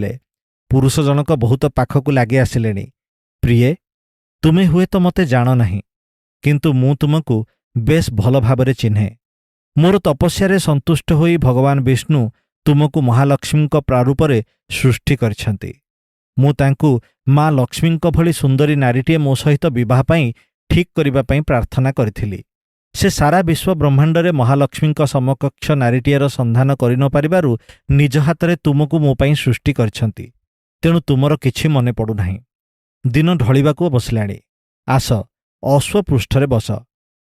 କହିଲେ। ପୁରୁଷ ଜଣକ ବହୁତ ପାଖକୁ ଲାଗି ଆସିଲେଣି। ପ୍ରିୟେ, ତୁମେ ହୁଏତ ମୋତେ ଜାଣ ନାହିଁ, କିନ୍ତୁ ମୁଁ ତୁମକୁ ବେଶ୍ ଭଲ ଭାବରେ ଚିହ୍ନେ। ମୋର ତପସ୍ୟାରେ ସନ୍ତୁଷ୍ଟ ହୋଇ ଭଗବାନ ବିଷ୍ଣୁ ତୁମକୁ ମହାଲକ୍ଷ୍ମୀଙ୍କ ପ୍ରାରୂପରେ ସୃଷ୍ଟି କରିଛନ୍ତି। ମୁଁ ତାଙ୍କୁ ମା ଲକ୍ଷ୍ମୀଙ୍କ ଭଳି ସୁନ୍ଦରୀ ନାରୀଟିଏ ମୋ ସହିତ ବିବାହ ପାଇଁ ଠିକ୍ କରିବା ପାଇଁ ପ୍ରାର୍ଥନା କରିଥିଲି। ସେ ସାରା ବିଶ୍ୱ ବ୍ରହ୍ମାଣ୍ଡରେ ମହାଲକ୍ଷ୍ମୀଙ୍କ ସମକକ୍ଷ ନାରୀଟିଏର ସନ୍ଧାନ କରି ନ ପାରିବାରୁ ନିଜ ହାତରେ ତୁମକୁ ମୋ ପାଇଁ ସୃଷ୍ଟି କରିଛନ୍ତି। ତେଣୁ ତୁମର କିଛି ମନେ ପଡ଼ୁନାହିଁ। ଦିନ ଢଳିବାକୁ ବସିଲାଣି। ଆସ, ଅଶ୍ୱପୃଷ୍ଠରେ ବସ।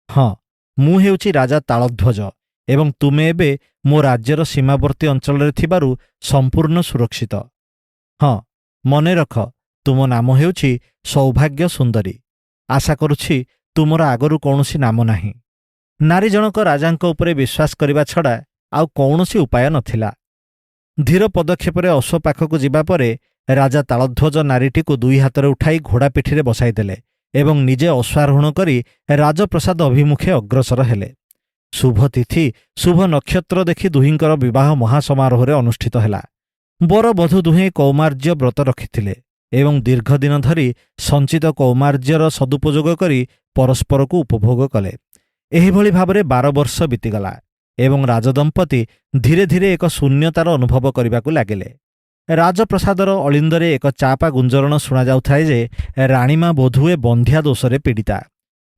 ହଁ, ମୁଁ ହେଉଛି ରାଜା ତାଳଧ୍ୱଜ ଏବଂ ତୁମେ ଏବେ ମୋ ରାଜ୍ୟର ସୀମାବର୍ତ୍ତୀ ଅଞ୍ଚଳରେ ଥିବାରୁ ସମ୍ପୂର୍ଣ୍ଣ ସୁରକ୍ଷିତ। ହଁ, ମନେ ରଖ, ତୁମ ନାମ ହେଉଛି ସୌଭାଗ୍ୟ ସୁନ୍ଦରୀ। ଆଶା କରୁଛି ତୁମର ଆଗରୁ କୌଣସି ନାମ ନାହିଁ। ନାରୀ ଜଣକ ରାଜାଙ୍କ ଉପରେ ବିଶ୍ୱାସ କରିବା ଛଡ଼ା ଆଉ କୌଣସି ଉପାୟ ନଥିଲା। ଧୀର ପଦକ୍ଷେପରେ ଅଶ୍ୱ ପାଖକୁ ଯିବା ପରେ ରାଜା ତାଳଧ୍ୱଜ ନାରୀଟିକୁ ଦୁଇ ହାତରେ ଉଠାଇ ଘୋଡ଼ା ପିଠିରେ ବସାଇଦେଲେ ଏବଂ ନିଜେ ଅଶ୍ୱାରୋହଣ କରି ରାଜପ୍ରସାଦ ଅଭିମୁଖେ ଅଗ୍ରସର ହେଲେ। ଶୁଭ ତିଥି, ଶୁଭ ନକ୍ଷତ୍ର ଦେଖି ଦୁହିଁଙ୍କର ବିବାହ ମହାସମାରୋହରେ ଅନୁଷ୍ଠିତ ହେଲା। ବର ବଧୂ ଦୁହେଁ କୌମାର୍ଯ୍ୟ ବ୍ରତ ରଖିଥିଲେ ଏବଂ ଦୀର୍ଘଦିନ ଧରି ସଞ୍ଚିତ କୌମାର୍ଯ୍ୟର ସଦୁପଯୋଗ କରି ପରସ୍ପରକୁ ଉପଭୋଗ କଲେ। ଏହିଭଳି ଭାବରେ 12 ବର୍ଷ ବିତିଗଲା ଏବଂ ରାଜଦମ୍ପତି ଧୀରେ ଧୀରେ ଏକ ଶୂନ୍ୟତାର ଅନୁଭବ କରିବାକୁ ଲାଗିଲେ। ରାଜପ୍ରସାଦର ଅଳିନ୍ଦରେ ଏକ ଚାପା ଗୁଞ୍ଜରଣ ଶୁଣାଯାଉଥାଏ ଯେ ରାଣୀମା ବୋଧହୁଏ ବନ୍ଧ୍ୟା ଦୋଷରେ ପୀଡ଼ିତା।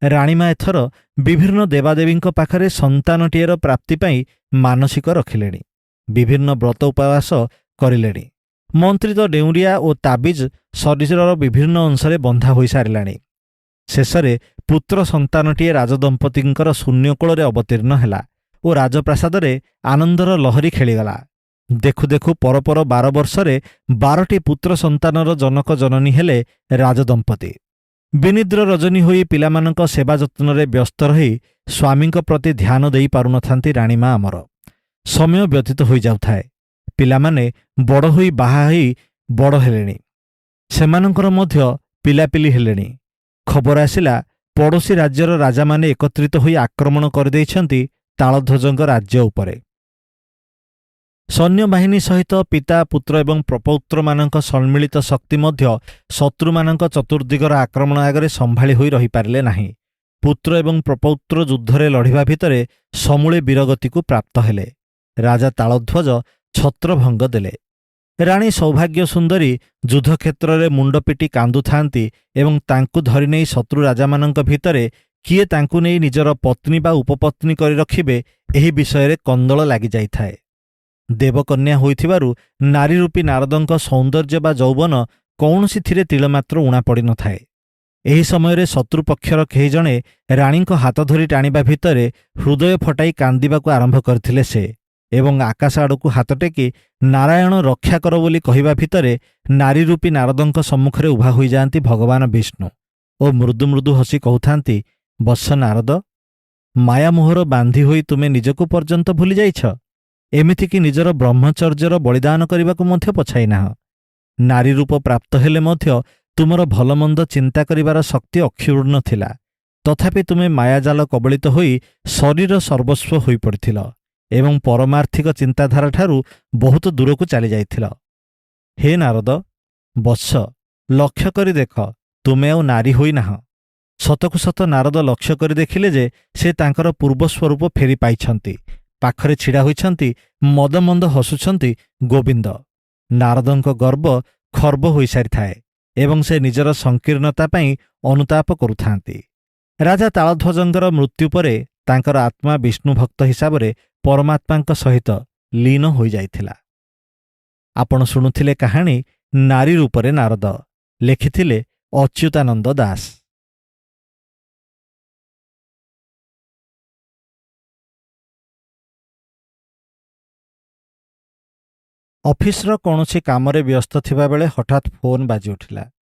ରାଣୀମା ଏଥର ବିଭିନ୍ନ ଦେବାଦେବୀଙ୍କ ପାଖରେ ସନ୍ତାନଟିଏର ପ୍ରାପ୍ତି ପାଇଁ ମାନସିକ ରଖିଲେଣି। ବିଭିନ୍ନ ବ୍ରତ ଉପବାସ କରିଲେଣି। ମନ୍ତ୍ରିତ ଡେଉଁରିଆ ଓ ତାବିଜ ଶରୀରର ବିଭିନ୍ନ ଅଂଶରେ ବନ୍ଧା ହୋଇସାରିଲାଣି। ଶେଷରେ ପୁତ୍ର ସନ୍ତାନଟିଏ ରାଜଦମ୍ପତିଙ୍କର ଶୂନ୍ୟକୋଳରେ ଅବତୀର୍ଣ୍ଣ ହେଲା ଓ ରାଜପ୍ରାସାଦରେ ଆନନ୍ଦର ଲହରୀ ଖେଳିଗଲା। ଦେଖୁ ଦେଖୁ ପରପର 12 ବର୍ଷରେ 12ଟି ପୁତ୍ର ସନ୍ତାନର ଜନକ ଜନନୀ ହେଲେ ରାଜଦମ୍ପତି। ବିନିଦ୍ର ରଜନୀ ହୋଇ ପିଲାମାନଙ୍କ ସେବା ଯତ୍ନରେ ବ୍ୟସ୍ତ ରହି ସ୍ୱାମୀଙ୍କ ପ୍ରତି ଧ୍ୟାନ ଦେଇ ପାରୁନଥାନ୍ତି ରାଣୀମା ଆମର। ସମୟ ବ୍ୟତୀତ ହୋଇଯାଉଥାଏ। ପିଲାମାନେ ବଡ଼ ହୋଇ ବାହା ହୋଇ ବଡ଼ ହେଲେଣି। ସେମାନଙ୍କର ମଧ୍ୟ ପିଲାପିଲି ହେଲେଣି। ଖବର ଆସିଲା, ପଡ଼ୋଶୀ ରାଜ୍ୟର ରାଜାମାନେ ଏକତ୍ରିତ ହୋଇ ଆକ୍ରମଣ କରିଦେଇଛନ୍ତି ତାଳଧ୍ୱଜଙ୍କ ରାଜ୍ୟ ଉପରେ। ସୈନ୍ୟବାହିନୀ ସହିତ ପିତା, ପୁତ୍ର ଏବଂ ପ୍ରପୌତ୍ରମାନଙ୍କ ସମ୍ମିଳିତ ଶକ୍ତି ମଧ୍ୟ ଶତ୍ରୁମାନଙ୍କ ଚତୁର୍ଦିଗର ଆକ୍ରମଣ ଆଗରେ ସମ୍ଭାଳି ହୋଇ ରହିପାରିଲେ ନାହିଁ। ପୁତ୍ର ଏବଂ ପ୍ରପୌତ୍ର ଯୁଦ୍ଧରେ ଲଢ଼ିବା ଭିତରେ ସମୂଳେ ବୀରଗତିକୁ ପ୍ରାପ୍ତ ହେଲେ। ରାଜା ତାଳଧ୍ୱଜ ଛତ୍ରଭଙ୍ଗ ଦେଲେ। ରାଣୀ ସୌଭାଗ୍ୟ ସୁନ୍ଦରୀ ଯୁଦ୍ଧକ୍ଷେତ୍ରରେ ମୁଣ୍ଡ ପିଟି କାନ୍ଦୁଥାନ୍ତି ଏବଂ ତାଙ୍କୁ ଧରିନେଇ ଶତ୍ରୁ ରାଜାମାନଙ୍କ ଭିତରେ କିଏ ତାଙ୍କୁ ନେଇ ନିଜର ପତ୍ନୀ ବା ଉପପତ୍ନୀ କରି ରଖିବେ ଏହି ବିଷୟରେ କନ୍ଦଳ ଲାଗିଯାଇଥାଏ। ଦେବକନ୍ୟା ହୋଇଥିବାରୁ ନାରୀ ରୂପୀ ନାରଦଙ୍କ ସୌନ୍ଦର୍ଯ୍ୟ ବା ଯୌବନ କୌଣସିଥିରେ ତିଳମାତ୍ର ଉଣା ପଡ଼ିନଥାଏ। ଏହି ସମୟରେ ଶତ୍ରୁପକ୍ଷର କେହି ଜଣେ ରାଣୀଙ୍କ ହାତ ଧରି ଟାଣିବା ଭିତରେ ହୃଦୟ ଫଟାଇ କାନ୍ଦିବାକୁ ଆରମ୍ଭ କରିଥିଲେ ସେ ଏବଂ ଆକାଶ ଆଡ଼କୁ ହାତ ଟେକି ନାରାୟଣ ରକ୍ଷା କର ବୋଲି କହିବା ଭିତରେ ନାରୀ ରୂପୀ ନାରଦଙ୍କ ସମ୍ମୁଖରେ ଉଭା ହୋଇଯାଆନ୍ତି ଭଗବାନ ବିଷ୍ଣୁ ଓ ମୃଦୁ ମୃଦୁ ହସି କହୁଥାନ୍ତି, ବତ୍ସ ନାରଦ, ମାୟାମୋହର ବାନ୍ଧି ହୋଇ ତୁମେ ନିଜକୁ ପର୍ଯ୍ୟନ୍ତ ଭୁଲି ଯାଇଛ। ଏମିତିକି ନିଜର ବ୍ରହ୍ମଚର୍ଯ୍ୟର ବଳିଦାନ କରିବାକୁ ମଧ୍ୟ ପଛାଇନାହଁ। ନାରୀ ରୂପ ପ୍ରାପ୍ତ ହେଲେ ମଧ୍ୟ ତୁମର ଭଲମନ୍ଦ ଚିନ୍ତା କରିବାର ଶକ୍ତି ଅକ୍ଷୁର୍ଣ୍ଣ ଥିଲା। ତଥାପି ତୁମେ ମାୟାଜାଲ କବଳିତ ହୋଇ ଶରୀର ସର୍ବସ୍ୱ ହୋଇପଡ଼ିଥିଲ ଏବଂ ପରମାର୍ଥିକ ଚିନ୍ତାଧାରାଠାରୁ ବହୁତ ଦୂରକୁ ଚାଲିଯାଇଥିଲ। ହେ ନାରଦ, ବତ୍ସ, ଲକ୍ଷ୍ୟ କରି ଦେଖ, ତୁମେ ଆଉ ନାରୀ ହୋଇନାହଁ। ସତକୁ ସତ ନାରଦ ଲକ୍ଷ୍ୟ କରି ଦେଖିଲେ ଯେ ସେ ତାଙ୍କର ପୂର୍ବ ସ୍ୱରୂପ ଫେରି ପାଇଛନ୍ତି। ପାଖରେ ଛିଡ଼ା ହୋଇଛନ୍ତି, ମଦମନ୍ଦ ହସୁଛନ୍ତି ଗୋବିନ୍ଦ। ନାରଦଙ୍କ ଗର୍ବ ଖର୍ବ ହୋଇସାରିଥାଏ ଏବଂ ସେ ନିଜର ସଂକୀର୍ଣ୍ଣତା ପାଇଁ ଅନୁତାପ କରୁଥାନ୍ତି। ରାଜା ତାଳଧ୍ୱଜଙ୍କର ମୃତ୍ୟୁ ପରେ ତାଙ୍କର ଆତ୍ମା ବିଷ୍ଣୁ ଭକ୍ତ ହିସାବରେ ପରମାତ୍ମାଙ୍କ ସହିତ ଲୀନ ହୋଇଯାଇଥିଲା। ଆପଣ ଶୁଣୁଥିଲେ କାହାଣୀ ନାରୀ ରୂପରେ ନାରଦ। ଲେଖିଥିଲେ ଅଚ୍ୟୁତାନନ୍ଦ ଦାସ। ଅଫିସର କୌଣସି କାମରେ ବ୍ୟସ୍ତ ଥିବାବେଳେ ହଠାତ୍ ଫୋନ୍ ବାଜି ଉଠିଲା।